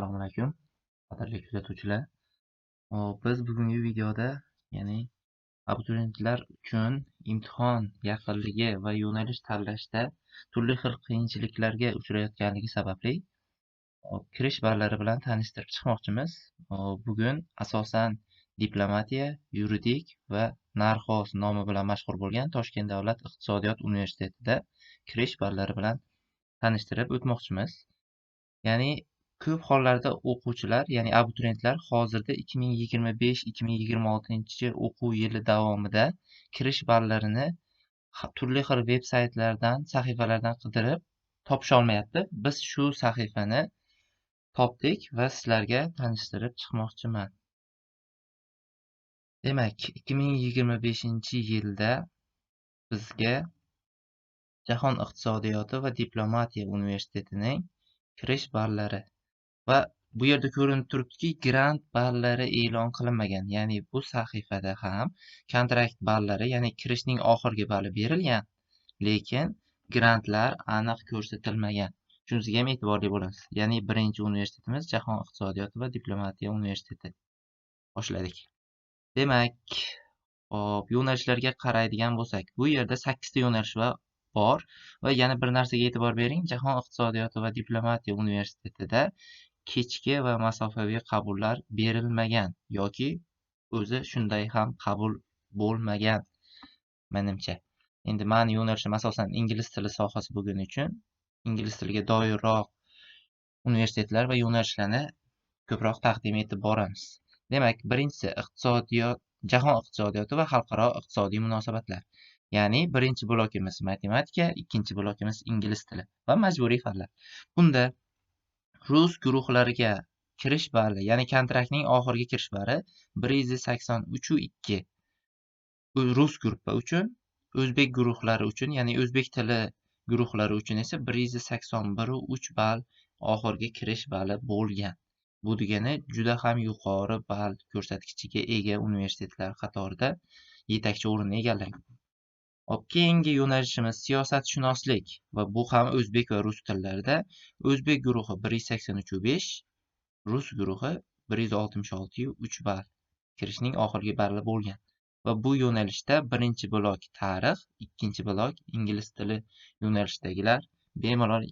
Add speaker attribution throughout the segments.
Speaker 1: Assalomu alaykum, qadrli kuzatuvchilar. Biz bugungi videoda, ya'ni abituriyentlar uchun imtihon yaqinligi va yo'nalish tanlashda turli xil qiyinchiliklarga uchrayotganligi sababli kirish ballari bilan tanishtirib chiqmoqchimiz. Bugun asosan diplomatiya, yuridik va narxoz nomi bilan mashhur bo'lgan Toshkent davlat iqtisodiyot universitetida kirish ballari bilan tanishtirib o'tmoqchimiz. Ya'ni ko'p hollarda o'quvchilar, ya'ni abituriyentlar hozirda 2025-2026 o'quv yili davomida kirish ballarini turli xil veb-saytlardan, sahifalardan qidirib topisholmayapti. Biz shu sahifani topdik va sizlarga tanishtirib chiqmoqchiman. Demak, 2025-yilda bizga Jahon iqtisodiyoti va diplomatiya universitetining kirish ballari va bu yerda ko'rinib turibdiki, grant ballari e'lon qilinmagan. Ya'ni bu sahifada ham kontrakt ballari, ya'ni kirishning oxirgi balli berilgan, lekin grantlar aniq ko'rsatilmagan. Shunisiga ham e'tiborli bo'lasiz. Ya'ni birinchi universitetimiz Jahon iqtisodiyoti va diplomatiya universiteti. Boshladik. Demak, yo'nalishlarga qaraydigan bo'lsak, bu yerda 8 ta yo'nalish bor va yana bir narsaga e'tibor bering. Jahon iqtisodiyoti va diplomatiya universitetida kechki va masofaviy qabullar berilmagan yoki o'zi shunday ham qabul bo'lmagan menimcha. Endi meni yo'nalishim asosan ingliz tili sohasi bo'lgani uchun ingliz tiliga doirroq universitetlar va yo'nalishlarni ko'proq taqdim etib boramiz. Demak, birinchisi jahon iqtisodiyoti va xalqaro iqtisodiy munosabatlar. Ya'ni birinchi blokimiz matematika, ikkinchi blokimiz ingliz tili va majburiy fanlar. Bunda rus guruhlariga kirish balli, ya'ni kontraktning oxirgi kirish balli 183.2 rus guruhi uchun, o'zbek guruhlari uchun, ya'ni o'zbek tili guruhlari uchun esa 181.3 ball oxirgi kirish balli bo'lgan. Bu degani juda ham yuqori ball ko'rsatkichiga ega universitetlar qatorida yetakchi o'rinni egallagan. Keyingi yo'nalishimiz siyosatshunoslik va bu ham o'zbek va rus tillarida. O'zbek guruhi 183.5, rus guruhi 166.3 ball kirishning oxirgi balli bo'lgan. Va bu yo'nalishda birinchi blok tarix, ikkinchi blok ingliz tili yo'nalishidagilar bemalol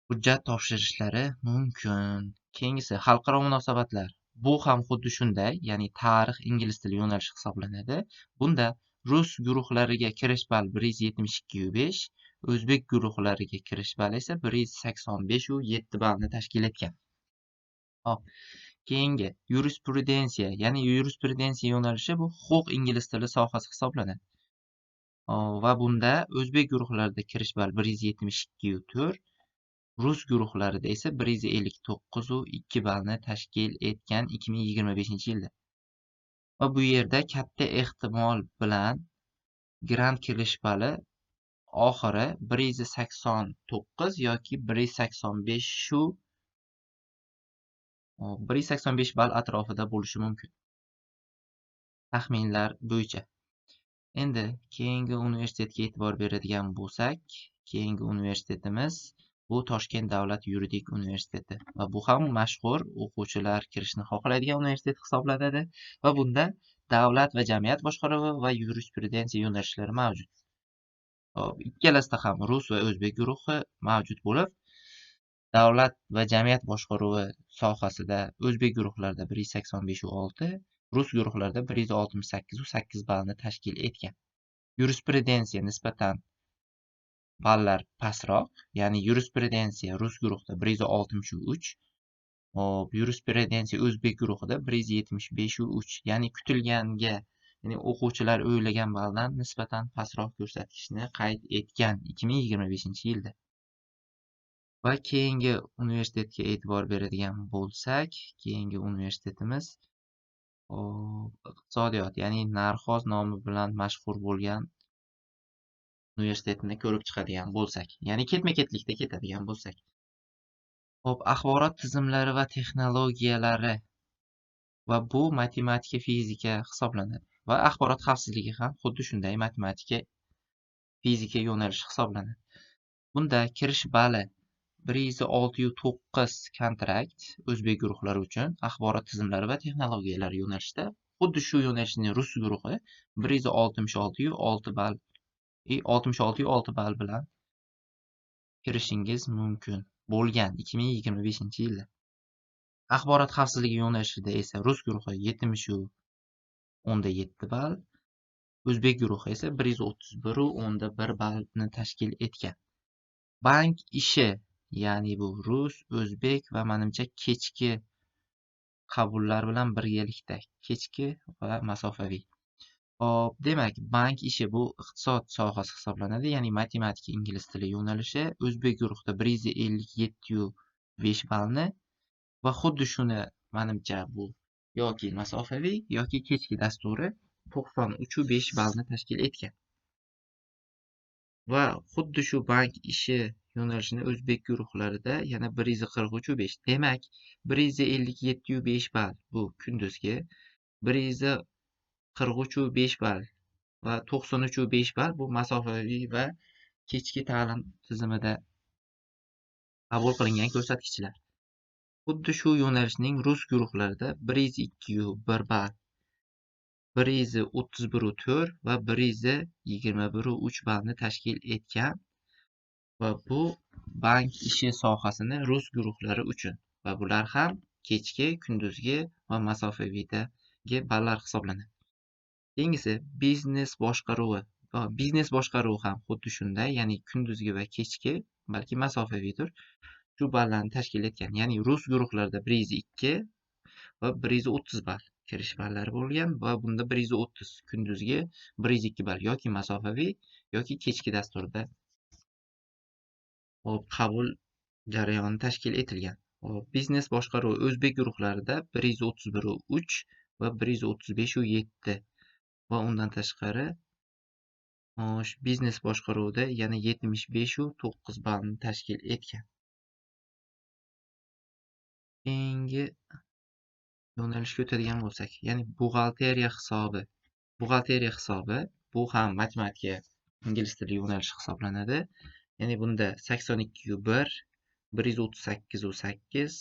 Speaker 1: hujjat topshirishlari mumkin. Keyingisi xalqaro munosabatlar. Bu ham xuddi shunday, ya'ni tarix ingliz tili yo'nalishi hisoblanadi. Bunda rus guruhlariga kirish balli 172.5, o'zbek guruhlariga kirish balli esa 185.7 ballni tashkil etgan. Keyingi yurisprudensiya, ya'ni yurisprudensiya yo'nalishi bu huquq ingliz tili sohasi hisoblanadi. Va bunda o'zbek guruhlarida kirish balli 172.4, rus guruhlarida esa 159.2 ballni tashkil etgan 2025-yilda. Va bu yerda katta ehtimol bilan grant kirish balli oxiri 189 yoki 185 ball atrofida bo'lishi mumkin. Taxminlar bo'yicha. Endi keyingi universitetga e'tibor beradigan bo'lsak, keyingi universitetimiz bu Toshkent davlat yuridik universiteti va bu ham mashhur o'quvchilar kirishni xohlaydigan universitet hisoblanadi va bunda davlat va jamiyat boshqaruvi va yurisprudensiya yo'nalishlari mavjud. Ikkalasida ham rus va o'zbek guruhi mavjud bo'lib, davlat va jamiyat boshqaruvi sohasida o'zbek guruhlarida 185.6, rus guruhlarida 168.8 ballni tashkil etgan. Yurisprudensiya nisbatan ballar pastroq, ya'ni yurisprudensiya rus guruhida 163, yurisprudensiya o'zbek guruhida 175.3, ya'ni kutilganga, ya'ni o'quvchilar o'ylagan balldan nisbatan pastroq ko'rsatkichni qayd etgan 2025-yilda. Va keyingi universitetga e'tibor beradigan bo'lsak, keyingi universitetimiz iqtisodiyot, ya'ni narxoz nomi bilan mashhur bo'lgan universitetni ko'rib chiqadigan bo'lsak, ya'ni ketma-ketlikda ketadigan bo'lsak. Axborot tizimlari va texnologiyalari va bu matematika, fizika hisoblanadi. Va axborot xavfsizligi ham xuddi shunday matematika, fizika yo'nalishi hisoblanadi. Bunda kirish balli 106-9 kontrakt o'zbek guruhlari uchun axborot tizimlari va texnologiyalari yo'nalishida. Xuddi shu yo'nalishning rus guruhi 166-6 ball 66 ball bilan kirishingiz mumkin bo'lgan 2025-yilda. Axborot xavfsizligi yo'nalishida esa rus guruhi 70-7 ball, o'zbek guruhi esa 131-1 ballni tashkil etgan. Bank ishi, ya'ni bu rus, o'zbek va menimcha kechki qabullar bilan birgalikda, kechki va masofaviy. Hop, demak, bank ishi bu iqtisod sohasi hisoblanadi, ya'ni matematika, ingliz tili yo'nalishi. O'zbek guruhida 157-5 ballni va xuddi shuni menimcha bu yoki masofaviy yoki kechki dasturi 93-5 ballni tashkil etgan. Va xuddi shu bank ishi yo'nalishini o'zbek guruhlarida yana 143-5. Demak, 157-5 ball bu kunduzgi, 143-5 ball va 93-5 ball bu masofaviy va kechki ta'lim tizimida qabul qilingan ko'rsatkichlar. Xuddi shu yo'nalishning rus guruhlarida 102-1 ball, 131-4 va 121-3 ballni tashkil etgan. Va bu bank ishi sohasini rus guruhlari uchun va bular ham kechki, kunduzgi va masofaviydagi ballar hisoblanadi. Keyingisi biznes boshqaruvi. Biznes boshqaruvi ham xuddi shunday, ya'ni kunduzgi va kechki, balki masofaviydir. Shu ballarni tashkil etgan. Ya'ni rus guruhlarida 102 va 130 ball kirish ballari bo'lgan va bunda 130 kunduzgi, 102 ball yoki masofaviy yoki kechki dasturda qabul jarayoni tashkil etilgan. Biznes boshqaruvi o'zbek guruhlarida 131-3 va 135-7 va undan tashqari biznes boshqaruvida yana 75-9 ballni tashkil etgan. Keyingi yo'nalishga o'tadigan bo'lsak, ya'ni buxgalteriya hisobi. Buxgalteriya hisobi bu ham matematika, ingliz tili yo'nalishi hisoblanadi. Ya'ni bunda 82-1, 138-8,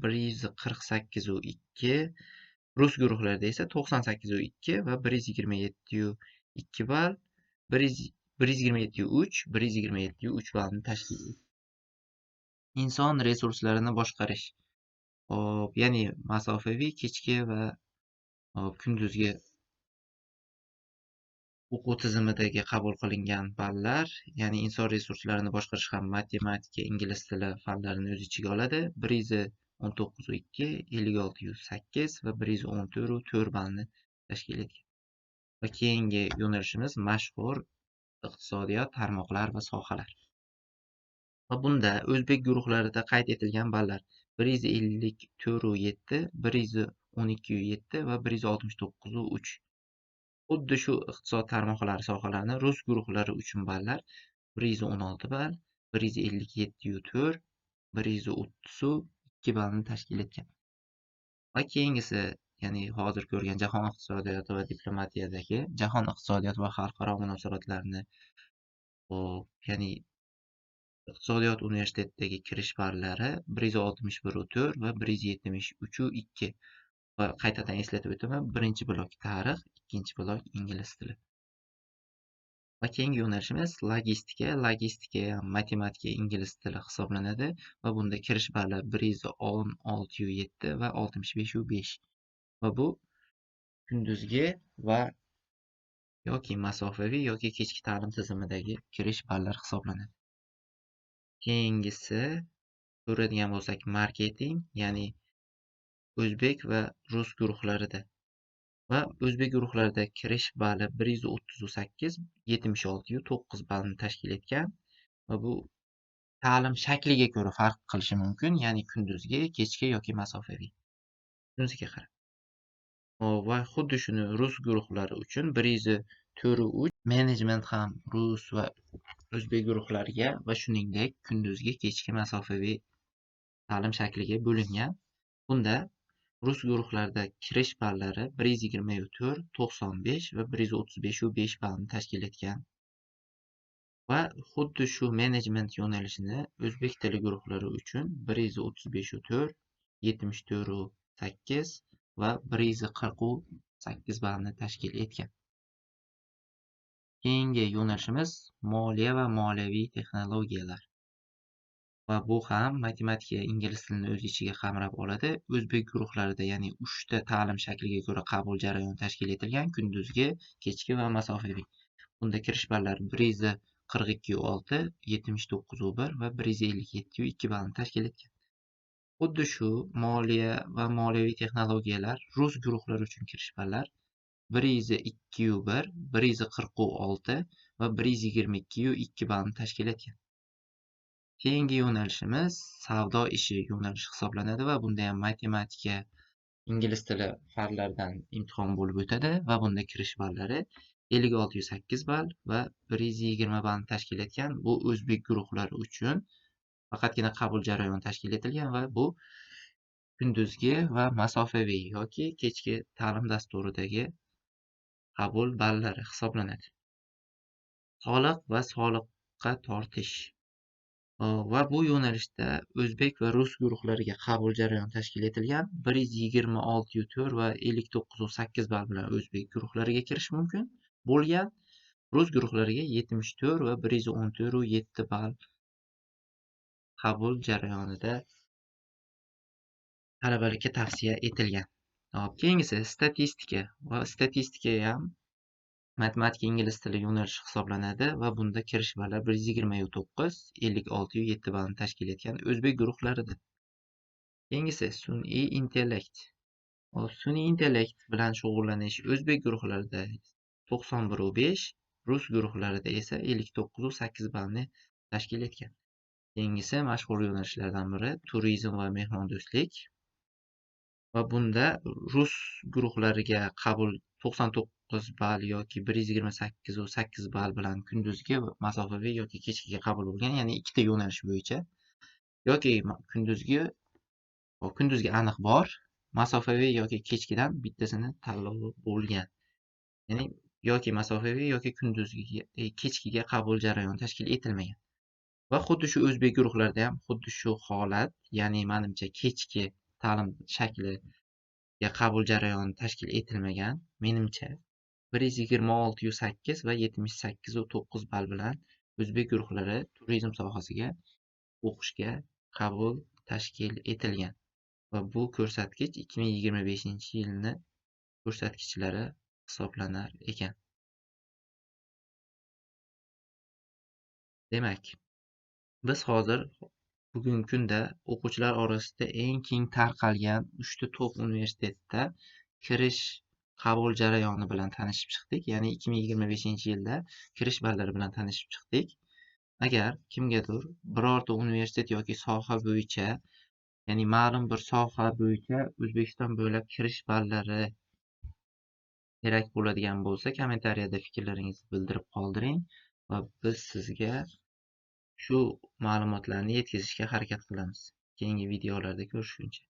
Speaker 1: 148-2, rus guruhlarida esa 98-2 va 127-2 ball, 127-3, 127-3 ballni tashkil etadi. Inson resurslarini boshqarish. Ya'ni masofaviy, kechki va kunduzgi o'quv tizimidagi qabul qilingan ballar, ya'ni inson resurslarini boshqarish ham matematika, ingliz tili fanlarini o'z ichiga oladi. 119-2, 56-8 va 114-4 ballni tashkil etgan. Va keyingi yo'nalishimiz mashhur iqtisodiyot, tarmoqlar va sohalar. Va bunda o'zbek guruhlarida qayd etilgan ballar 154-7, 112-7 va 169-3. Xuddi shu iqtisod tarmoqlari sohalarini rus guruhlari uchun ballar 116 ball, 157-4, 130-2 ballni tashkil etgan. Va keyingisi, ya'ni hozir ko'rgan jahon iqtisodiyoti va diplomatiyadagi jahon iqtisodiyoti va xalqaro munosabatlarni, ya'ni iqtisodiyot universitetidagi kirish ballari 161-4 va 173-2. Va qaytadan eslatib o'taman, birinchi blok tarix, ikkinchi blok ingliz tili. Va keyingi yo'nalishimiz logistika. Logistika ham matematika, ingliz tili hisoblanadi va bunda kirish balli 116-7 va 65-5. Va bu kunduzgi va yoki masofaviy yoki kechki ta'lim tizimidagi kirish ballar hisoblanadi. Keyingisi ko'radigan bo'lsak, marketing, ya'ni o'zbek va rus guruhlarida. Va o'zbek guruhlarida kirish balli 138, 76-9 ballni tashkil etgan. Va bu ta'lim shakliga ko'ra farq qilishi mumkin, ya'ni kunduzgi, kechki yoki masofaviy. Shunisiga qarab. Va xuddi shuni rus guruhlari uchun 104-3 menejment ham rus va o'zbek guruhlariga va shuningdek kunduzgi, kechki, masofaviy ta'lim shakliga bo'lingan. Bunda rus guruhlarida kirish ballari 124, 95 va 135-5 ballni tashkil etgan. va xuddi shu menejment yo'nalishini o'zbek tili guruhlari uchun 135 74 va 148 ballni tashkil etgan. Keyingi yo'nalishimiz moliya va moliyaviy texnologiyalar. Va bu ham matematika, ingliz tilini o'z ichiga qamrab oladi. O'zbek guruhlarida, ya'ni 3 ta ta'lim shakliga ko'ra qabul jarayoni tashkil etilgan: kunduzgi, kechki va masofaviy. Bunda kirish ballari 142.6, 79.1 va 157.2 ballni tashkil etgan. Xuddi shu moliya va moliyaviy texnologiyalar rus guruhlari uchun kirish ballar 102.1, 140.6 va 122.2 ballni tashkil etgan. Keyingi yo'nalishimiz savdo ishi yo'nalishi hisoblanadi va bunda ham matematika, ingliz tili fanlaridan imtihon bo'lib o'tadi va bunda kirish ballari 56.8 ball va 120 ballni tashkil etgan. Bu o'zbek guruhlari uchun faqatgina qabul jarayoni tashkil etilgan va bu kunduzgi va masofaviy yoki kechki ta'lim dasturidagi qabul ballari hisoblanadi. Soliq va soliqqa tortish. Va bu yo'nalishda o'zbek va rus guruhlariga qabul jarayoni tashkil etilgan. 126.4 va 59.8 ball bilan o'zbek guruhlariga kirish mumkin bo'lgan. Rus guruhlariga 74 va 114.7 ball qabul jarayonida talabalikka tavsiya etilgan. Keyingisi statistika va statistika ham matematika, ingliz tili yo'nalishi hisoblanadi va bunda kirish ballari 129, 56.7 ballni tashkil etgan o'zbek guruhlarida. Keyingisi sun'iy intellekt. Sun'iy intellekt bilan shug'ullanish o'zbek guruhlarida 91.5, rus guruhlarida esa 59.8 ballni tashkil etgan. Keyingisi mashhur yo'nalishlardan biri turizm va mehmondo'stlik. Va bunda rus guruhlariga qabul 99 ball yoki 128.8 ball bilan kunduzgi, masofaviy yoki kechkiga qabul bo'lgan, ya'ni ikkita yo'nalish bo'yicha. Yoki kunduzgi aniq bor, masofaviy yoki kechkidan bittasini tanlovi bo'lgan. Ya'ni yoki masofaviy yoki kechkiga qabul jarayoni tashkil etilmagan. Va xuddi shu o'zbek guruhlarida ham xuddi shu holat, ya'ni menimcha kechki ta'lim shakliga qabul jarayoni tashkil etilmagan. Menimcha 126.8 va 78.9 ball bilan o'zbek guruhlari turizm sohasiga o'qishga qabul tashkil etilgan. Va bu ko'rsatkich 2025-yilni ko'rsatkichlari hisoblanar ekan. Demak, biz hozir bugungi kunda o'quvchilar orasida eng keng tarqalgan 3 ta top universitetda kirish qabul jarayoni bilan tanishib chiqdik. Ya'ni 2025-yilda kirish ballari bilan tanishib chiqdik. Agar kimgadir birorta universitet yoki soha bo'yicha, ya'ni ma'lum bir soha bo'yicha O'zbekiston bo'ylab kirish ballari kerak bo'ladigan bo'lsa, kommentariyada fikrlaringizni bildirib qoldiring va biz sizga shu ma'lumotlarni yetkazishga harakat qilamiz. Keyingi videolarda ko'rishguncha.